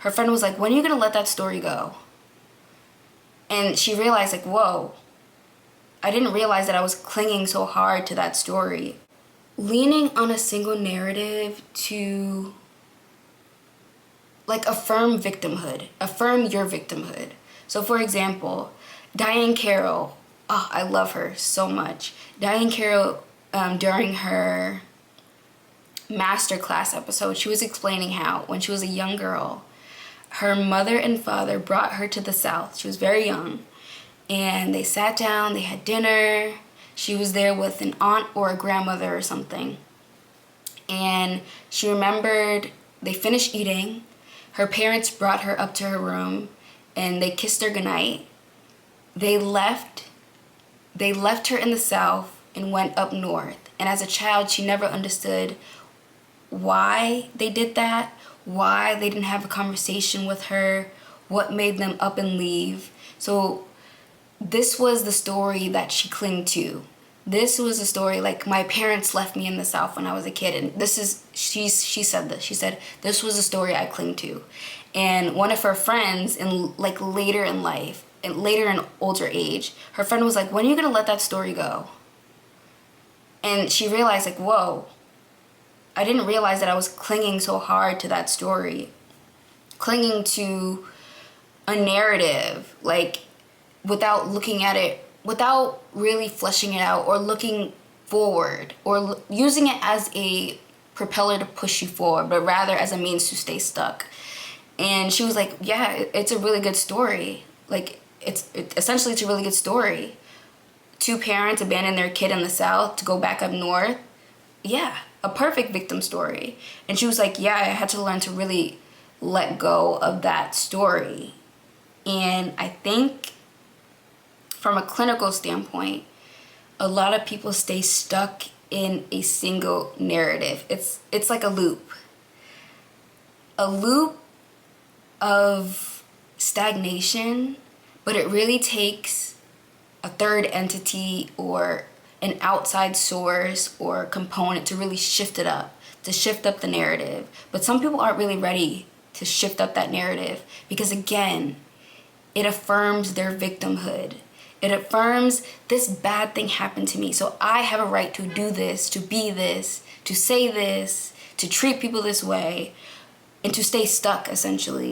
her friend was like, when are you gonna let that story go? And she realized, like, whoa, I didn't realize that I was clinging so hard to that story. Leaning on a single narrative to, like, affirm victimhood, affirm your victimhood. So for example, Diahann Carrol, oh, I love her so much. Diahann Carrol, during her masterclass episode, she was explaining how when she was a young girl, her mother and father brought her to the South. She was very young, and they sat down, they had dinner. She was there with an aunt or a grandmother or something, and she remembered they finished eating. Her parents brought her up to her room and they kissed her goodnight. They left her in the South and went up north. And as a child, she never understood why they did that, why they didn't have a conversation with her, what made them up and leave. So this was the story that she clung to. This was a story, like, my parents left me in the South when I was a kid, and she said this. She said, this was a story I cling to. And one of her friends, later in life, and later in older age, her friend was like, when are you gonna let that story go? And she realized, like, whoa, I didn't realize that I was clinging so hard to that story. Clinging to a narrative, like, without looking at it, without really fleshing it out or looking forward or using it as a propeller to push you forward, but rather as a means to stay stuck. And she was like, yeah, it's a really good story. Like, essentially it's a really good story. Two parents abandon their kid in the South to go back up north. Yeah, a perfect victim story. And she was like, yeah, I had to learn to really let go of that story. And I think from a clinical standpoint, a lot of people stay stuck in a single narrative. It's like a loop of stagnation, but it really takes a third entity or an outside source or component to really shift it up, to shift up the narrative. But some people aren't really ready to shift up that narrative because, again, it affirms their victimhood. It affirms, this bad thing happened to me, so I have a right to do this, to be this, to say this, to treat people this way, and to stay stuck, essentially.